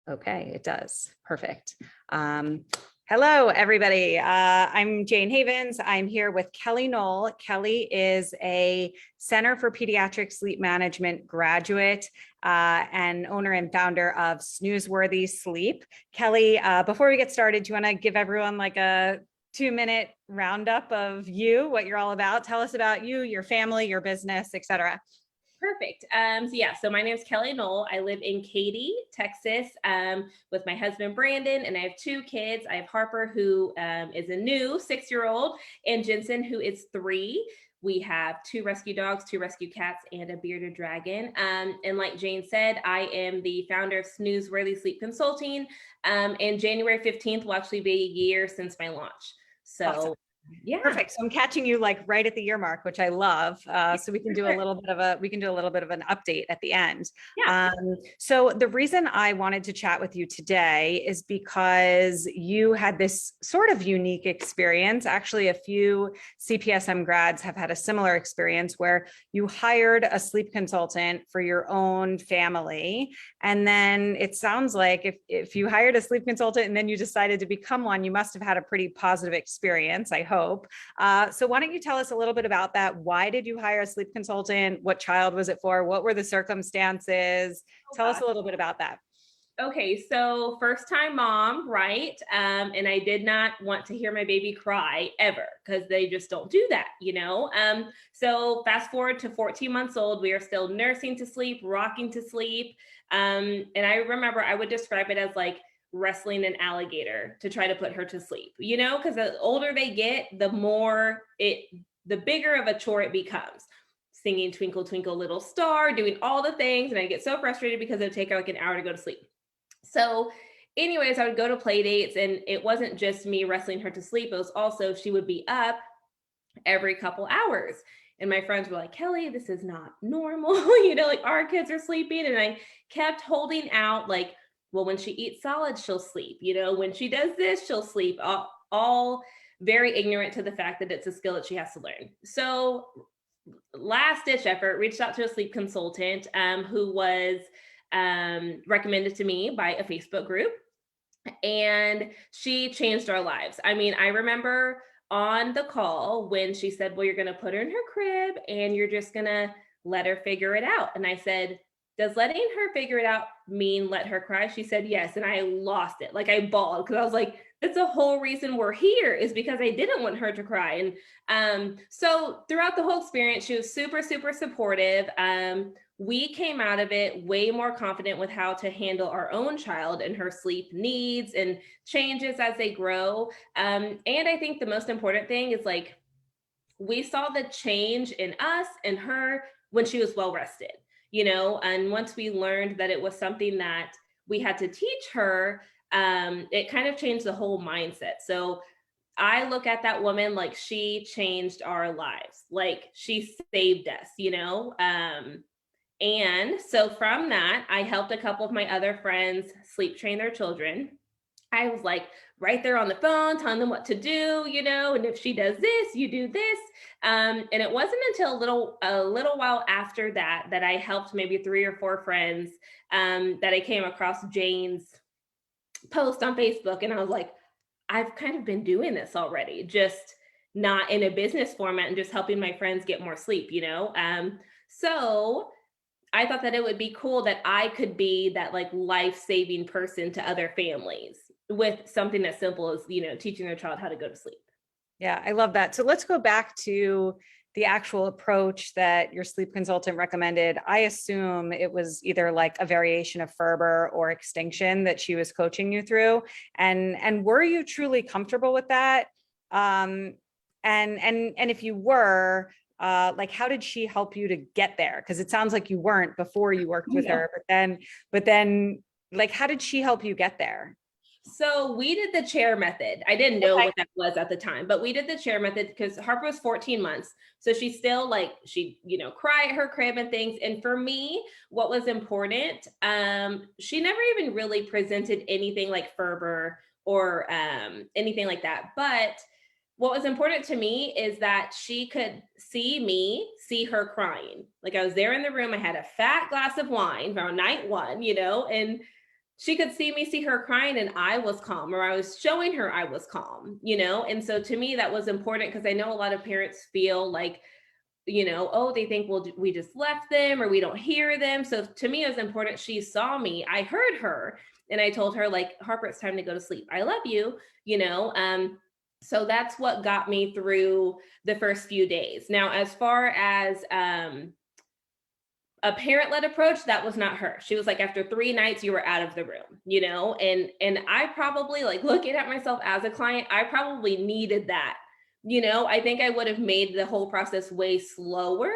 Okay, it does. Perfect. Hello, everybody. I'm Jane Havens. I'm here with Kelly Knoll. Kelly is a Center for Pediatric Sleep Management graduate and owner and founder of Snooze-Worthy Sleep. Kelly, before we get started, do you want to give everyone like a 2-minute roundup of you, what you're all about? Tell us about you, your family, your business, etc. Perfect. So my name is Kelly Knoll. I live in Katy, Texas, with my husband, Brandon, and I have 2 kids. I have Harper, who is a new 6-year-old, and Jensen, who is 3. We have 2 rescue dogs, 2 rescue cats, and a bearded dragon. And like Jane said, I am the founder of Snooze-Worthy Sleep Consulting. And January 15th will actually be a year since my launch. So Awesome. yeah. Perfect. So I'm catching you like right at the year mark, which I love. So we can do a little bit of an update at the end. Yeah. So the reason I wanted to chat with you today is because you had this sort of unique experience. Actually, a few CPSM grads have had a similar experience where you hired a sleep consultant for your own family. And then it sounds like if you hired a sleep consultant and then you decided to become one, you must have had a pretty positive experience, I hope. So why don't you tell us a little bit about that? Why did you hire a sleep consultant? What child was it for? What were the circumstances? Tell us a little bit about that. Okay, so first time mom, right? And I did not want to hear my baby cry ever because they just don't do that, you know? So fast forward to 14 months old, we are still nursing to sleep, rocking to sleep. And I remember I would describe it as like wrestling an alligator to try to put her to sleep, you know, because the older they get, the bigger of a chore it becomes. Singing Twinkle, Twinkle, Little Star, doing all the things. And I get so frustrated because it would take her like an hour to go to sleep. So anyways, I would go to play dates and it wasn't just me wrestling her to sleep. It was also, she would be up every couple hours. And my friends were like, Kelly, this is not normal. You know, like our kids are sleeping. And I kept holding out like, well, when she eats solids, she'll sleep. You know, when she does this, she'll sleep. All very ignorant to the fact that it's a skill that she has to learn. So last ditch effort, reached out to a sleep consultant who was recommended to me by a Facebook group. And she changed our lives. I mean, I remember on the call when she said, well, you're going to put her in her crib and you're just going to let her figure it out. And I said, does letting her figure it out mean let her cry? She said, yes. And I lost it. Like I bawled because I was like, that's the whole reason we're here is because I didn't want her to cry. And so throughout the whole experience, she was super, super supportive. We came out of it way more confident with how to handle our own child and her sleep needs and changes as they grow. And I think the most important thing is like, we saw the change in us and her when she was well rested, you know, and once we learned that it was something that we had to teach her, it kind of changed the whole mindset. So I look at that woman like she changed our lives, like she saved us, you know? And so from that, I helped a couple of my other friends sleep train their children. I was like right there on the phone telling them what to do, you know, and if she does this, you do this. And it wasn't until a little while after that that I helped maybe 3 or 4 friends that I came across Jane's post on Facebook. And I was like, I've kind of been doing this already, just not in a business format and just helping my friends get more sleep, you know? So I thought that it would be cool that I could be that like life-saving person to other families with something as simple as, you know, teaching their child how to go to sleep. Yeah, I love that. So let's go back to the actual approach that your sleep consultant recommended. I assume it was either like a variation of Ferber or extinction that she was coaching you through. And were you truly comfortable with that? And if you were, like, how did she help you to get there? Because it sounds like you weren't before you worked with her, but then like, how did she help you get there? So we did the chair method. I didn't know what that was at the time, but we did the chair method because Harper was 14 months. So she's still like, she, you know, cry at her crib and things. And for me, what was important, she never even really presented anything like Ferber or anything like that. But what was important to me is that she could see me, see her crying. Like I was there in the room. I had a fat glass of wine around night 1, you know, and she could see her crying and I was calm, or I was showing her I was calm, And so to me, that was important because I know a lot of parents feel like, oh, they think, well, we just left them or we don't hear them. So to me, it was important. She saw me, I heard her, and I told her, like, Harper, it's time to go to sleep. I love you, so that's what got me through the first few days. Now, as far as a parent-led approach, that was not her. She was like, after 3 nights, you were out of the room, and I probably, like, looking at myself as a client, I probably needed that. I think I would have made the whole process way slower,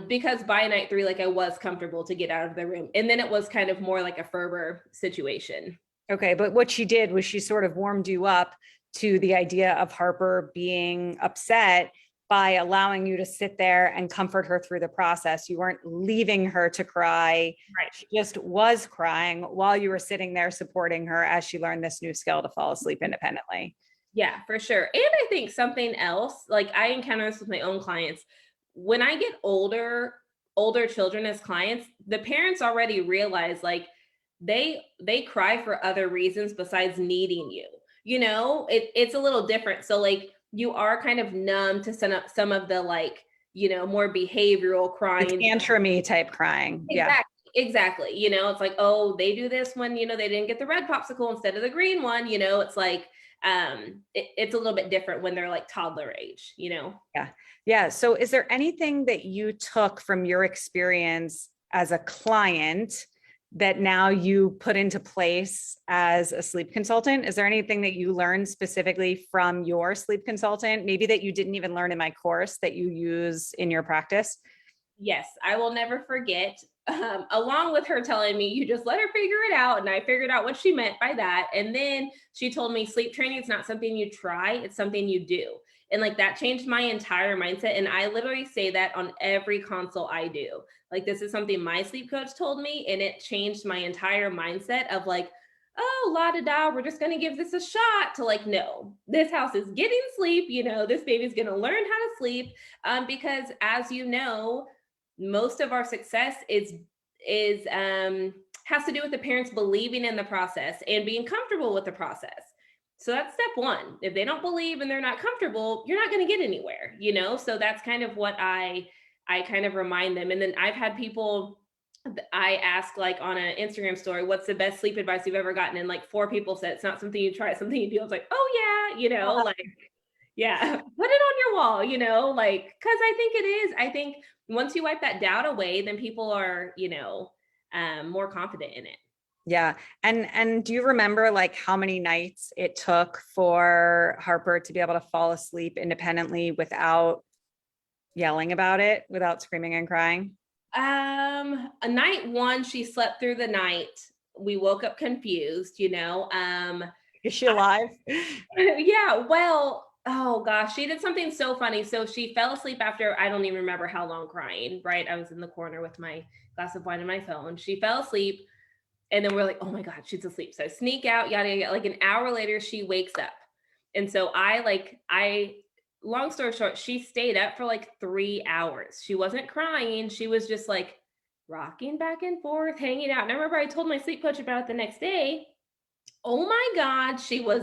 because by night 3, like, I was comfortable to get out of the room. And then it was kind of more like a fervor situation. Okay. But what she did was she sort of warmed you up to the idea of Harper being upset by allowing you to sit there and comfort her through the process. You weren't leaving her to cry. Right. She just was crying while you were sitting there supporting her as she learned this new skill to fall asleep independently. Yeah, for sure. And I think something else, like, I encounter this with my own clients. When I get older children as clients, the parents already realize, like, they cry for other reasons besides needing you. It's a little different. So, like, you are kind of numb to some of the, like, more behavioral crying. The tantrum-y type crying. Yeah. Exactly. It's like, oh, they do this when, they didn't get the red popsicle instead of the green one. It's like, it's a little bit different when they're like toddler age. Yeah. Yeah. So is there anything that you took from your experience as a client that now you put into place as a sleep consultant? Is there anything that you learned specifically from your sleep consultant, maybe that you didn't even learn in my course, that you use in your practice? Yes, I will never forget. Along with her telling me, you just let her figure it out. And I figured out what she meant by that. And then she told me, sleep training is not something you try, it's something you do. And, like, that changed my entire mindset. And I literally say that on every consult I do. Like, this is something my sleep coach told me, and it changed my entire mindset of, like, oh, la da da, we're just going to give this a shot, to, like, no, this house is getting sleep. This baby's going to learn how to sleep. Because, as you know, most of our success is has to do with the parents believing in the process and being comfortable with the process. So that's step 1. If they don't believe and they're not comfortable, you're not going to get anywhere, So that's kind of what I kind of remind them. And then I've had people, I ask, like, on an Instagram story, what's the best sleep advice you've ever gotten? And, like, 4 people said, it's not something you try, it's something you do. I was like, oh yeah, like, yeah, put it on your wall, like, because I think it is. I think once you wipe that doubt away, then people are, more confident in it. Yeah. And do you remember, like, how many nights it took for Harper to be able to fall asleep independently without yelling about it, without screaming and crying? A night 1, she slept through the night. We woke up confused, Is she alive? Yeah, well, oh gosh, she did something so funny. So she fell asleep after, I don't even remember how long, crying, right? I was in the corner with my glass of wine and my phone. She fell asleep, and then we're like, oh my God, she's asleep. So I sneak out, yada, yada. Like, an hour later, she wakes up. And so long story short, she stayed up for like 3 hours. She wasn't crying. She was just, like, rocking back and forth, hanging out. And I remember I told my sleep coach about it the next day. Oh my God, she was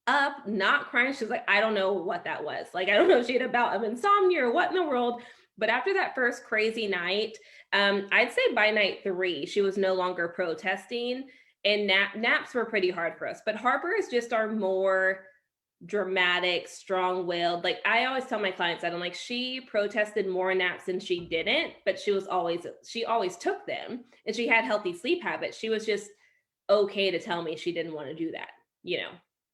up, not crying. She's like, I don't know what that was. Like, I don't know if she had a bout of insomnia or what in the world. But after that first crazy night, I'd say by night 3, she was no longer protesting, and naps were pretty hard for us. But Harper is just our more dramatic, strong-willed. Like, I always tell my clients that I'm like, she protested more naps than she didn't, but she always took them, and she had healthy sleep habits. She was just okay to tell me she didn't want to do that,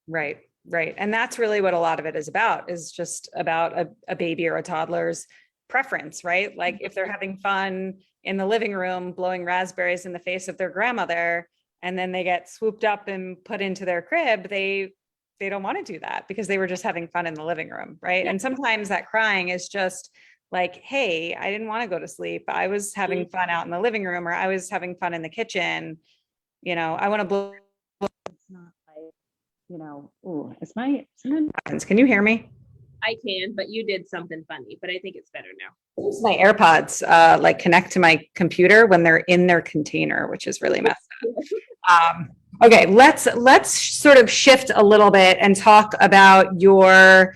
Right. Right. And that's really what a lot of it is just about a baby or a toddler's preference, right? Like, if they're having fun in the living room, blowing raspberries in the face of their grandmother, and then they get swooped up and put into their crib, they don't want to do that because they were just having fun in the living room. Right. Yeah. And sometimes that crying is just like, hey, I didn't want to go to sleep. I was having fun out in the living room, or I was having fun in the kitchen. I want to blow. It's not like, is my, can you hear me? I can, but you did something funny, but I think it's better now. My AirPods like connect to my computer when they're in their container, which is really messed Okay, let's sort of shift a little bit and talk about your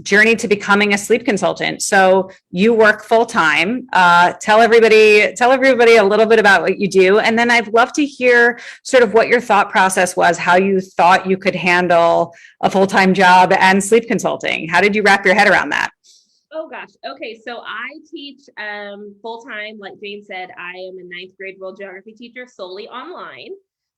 journey to becoming a sleep consultant. So you work full time. Tell everybody a little bit about what you do, and then I'd love to hear sort of what your thought process was, how you thought you could handle a full time job and sleep consulting. How did you wrap your head around that? Oh gosh. Okay. So I teach full time. Like Jane said, I am a ninth grade world geography teacher solely online.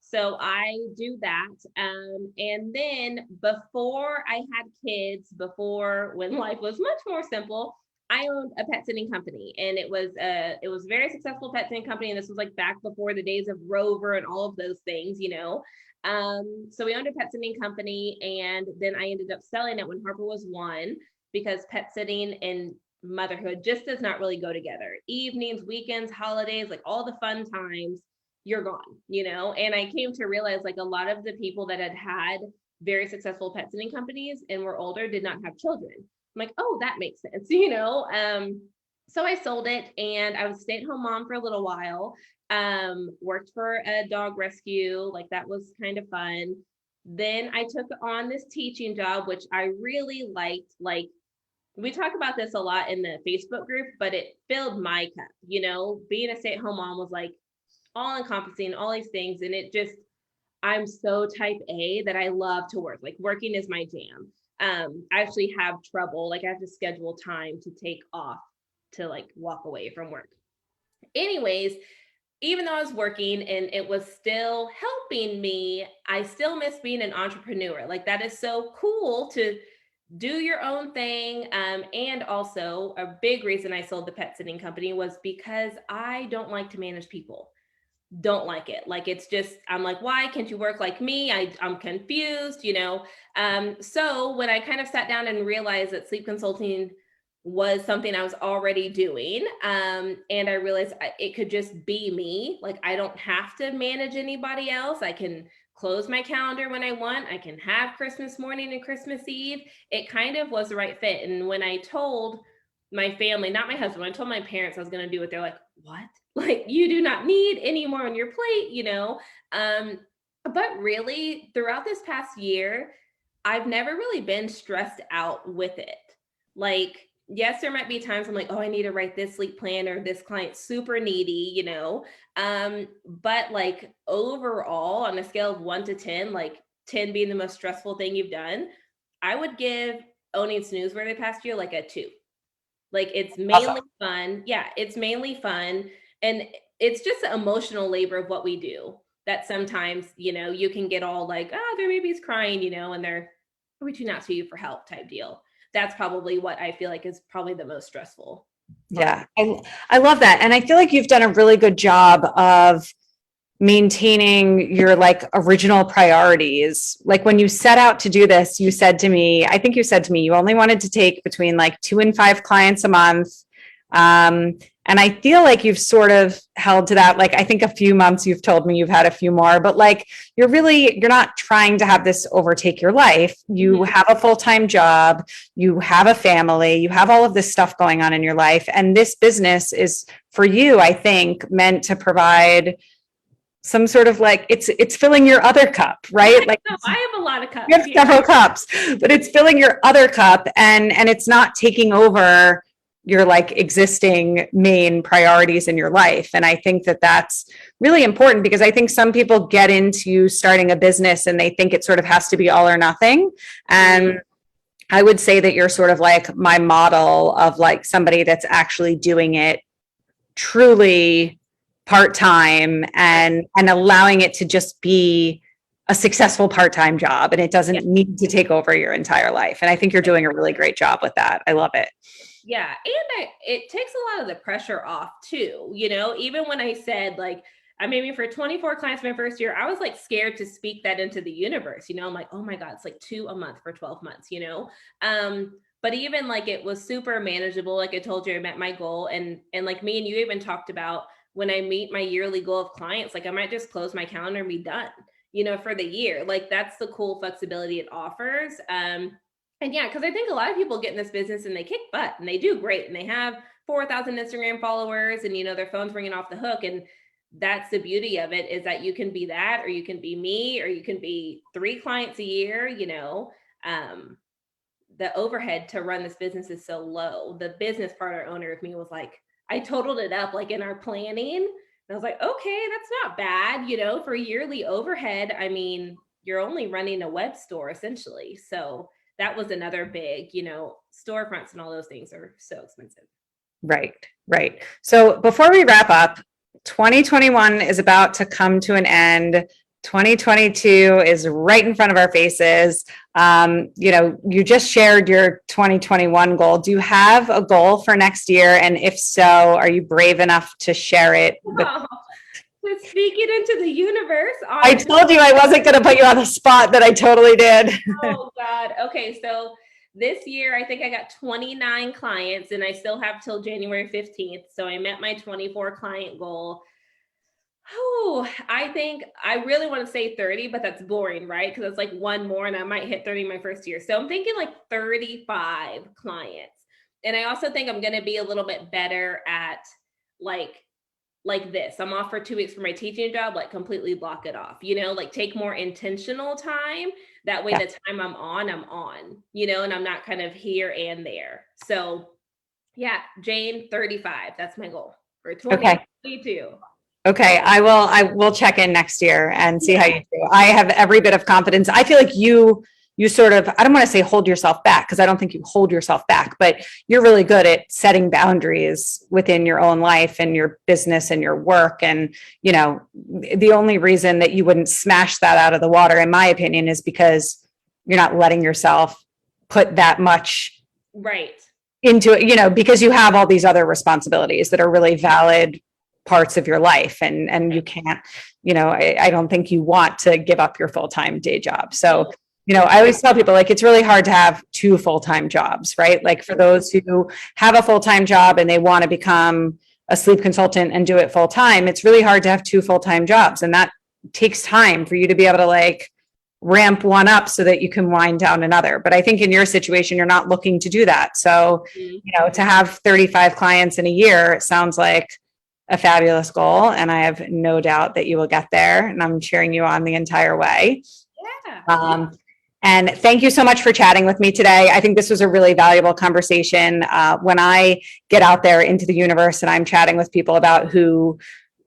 So I do that. And then before I had kids, before when life was much more simple, I owned a pet sitting company, and it was a very successful pet sitting company. And this was like back before the days of Rover and all of those things, you know. So we owned a pet sitting company, and then I ended up selling it when Harper was one, because pet sitting and motherhood just does not really go together. Evenings, weekends, holidays, like all the fun times, you're gone, you know? And I came to realize like a lot of the people that had very successful pet sitting companies and were older did not have children. I'm like, oh, that makes sense, you know? So I sold it, and I was a stay-at-home mom for a little while. Worked for a dog rescue, like that was kind of fun. Then I took on this teaching job, which I really liked. Like, we talk about this a lot in the Facebook group, but it filled my cup. You know, being a stay-at-home mom was like all encompassing, all these things. And it just, I'm so type A that I love to work. Like, working is my jam. I actually have trouble. Like, I have to schedule time to take off to like walk away from work. Anyways, even though I was working and it was still helping me, I still miss being an entrepreneur. Like, that is so cool to do your own thing. And also, a big reason I sold the pet sitting company was because I don't like to manage people. Don't like it. Like, it's just, I'm like, why can't you work like me? I'm confused, you know? So when I kind of sat down and realized that sleep consulting was something I was already doing, and I realized it could just be me. Like, I don't have to manage anybody else. I can close my calendar when I want. I can have Christmas morning and Christmas Eve. It kind of was the right fit. And when I told my family, not my husband, when I told my parents I was going to do it, they're like, what? Like, you do not need any more on your plate, you know? But really, throughout this past year, I've never really been stressed out with it. Like, yes, there might be times I'm like, oh, I need to write this sleep plan, or this client's super needy, you know? But like, overall, on a scale of 1 to 10, like 10 being the most stressful thing you've done, I would give owning Snooze-Worthy past year like a 2. Like, it's Awesome. mainly fun. Yeah, it's mainly fun. And it's just the emotional labor of what we do that sometimes, you know, you can get all like, oh, their baby's crying, you know, and they're reaching out to you for help type deal. That's probably what I feel like is probably the most stressful part. Yeah, I love that. And I feel like you've done a really good job of maintaining your like original priorities. Like, when you set out to do this, you said to me, I think you said to me, you only wanted to take between like 2 and 5 clients a month. And I feel like you've sort of held to that. Like, I think a few months you've told me you've had a few more, but like, you're not trying to have this overtake your life. You Mhm. have a full-time job, you have a family, you have all of this stuff going on in your life. And this business is, for you, I think, meant to provide some sort of like, it's filling your other cup, Yeah, right? Like, no, I have a lot of you cups. have Yeah. several cups, but it's filling your other cup, and it's not taking over your like existing main priorities in your life. And I think that that's really important, because I think some people get into starting a business and they think it sort of has to be all or nothing. Mhm. And I would say that you're sort of like my model of like somebody that's actually doing it truly part-time, Right. and allowing it to just be a successful part-time job, and it Yeah. doesn't need to take over your entire life. And I think you're doing a really great job with that. I love it. Yeah, and it takes a lot of the pressure off too. You know, even when I said like, I maybe for 24 clients my first year, I was like scared to speak that into the universe. You know, I'm like, oh my God, it's like 2 a month for 12 months, you know? But even like, it was super manageable. Like I told you, I met my goal, and like me and you even talked about, when I meet my yearly goal of clients, like I might just close my calendar and be done, you know, for the year. Like, that's the cool flexibility it offers. And yeah, because I think a lot of people get in this business and they kick butt and they do great, and they have 4,000 Instagram followers, and, you know, their phone's ringing off the hook, and that's the beauty of it, is that you can be that, or you can be me, or you can be 3 clients a year, the overhead to run this business is so low. The business partner owner of me was like, I totaled it up like in our planning. And I was like, okay, that's not bad, for yearly overhead. I mean, you're only running a web store essentially. So that was another big, storefronts and all those things are so expensive. Right, right. So before we wrap up, 2021 is about to come to an end. 2022 is right in front of our faces. You just shared your 2021 goal. Do you have a goal for next year? And if so, are you brave enough to share it? Oh, to speak it into the universe. I told you I wasn't going to put you on the spot, that I totally did. Oh God. Okay. So this year, I think I got 29 clients, and I still have till January 15th. So I met my 24 client goal. Oh, I think I really want to say 30, but that's boring, right? Because it's like one more and I might hit 30 my first year. So I'm thinking like 35 clients. And I also think I'm going to be a little bit better at like this. I'm off for 2 weeks for my teaching job, like completely block it off, like take more intentional time. That way, the time I'm on, and I'm not kind of here and there. So yeah, Jane, 35. That's my goal for 2022. Okay, I will check in next year and see how you do. I have every bit of confidence. I feel like you sort of, I don't want to say hold yourself back, because I don't think you hold yourself back, but you're really good at setting boundaries within your own life and your business and your work. And, the only reason that you wouldn't smash that out of the water, in my opinion, is because you're not letting yourself put that much into it, because you have all these other responsibilities that are really valid parts of your life, and you can't, I don't think you want to give up your full-time day job. So, I always tell people, like, it's really hard to have 2 full-time jobs, right? Like, for those who have a full-time job and they want to become a sleep consultant and do it full-time, it's really hard to have 2 full-time jobs. And that takes time for you to be able to like ramp one up so that you can wind down another. But I think in your situation, you're not looking to do that. So, to have 35 clients in a year, it sounds like a fabulous goal, and I have no doubt that you will get there, and I'm cheering you on the entire way. Yeah. And thank you so much for chatting with me today. I think this was a really valuable conversation. When I get out there into the universe and I'm chatting with people about who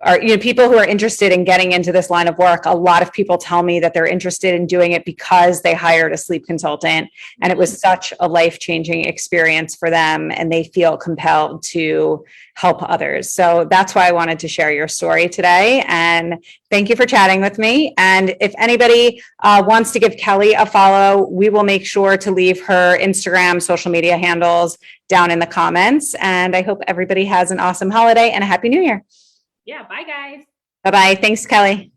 are, people who are interested in getting into this line of work, a lot of people tell me that they're interested in doing it because they hired a sleep consultant and it was such a life-changing experience for them, and they feel compelled to help others. So that's why I wanted to share your story today. And thank you for chatting with me. And if anybody wants to give Kelly a follow, we will make sure to leave her Instagram, social media handles down in the comments. And I hope everybody has an awesome holiday and a happy new year. Yeah. Bye, guys. Bye-bye. Thanks, Kelly.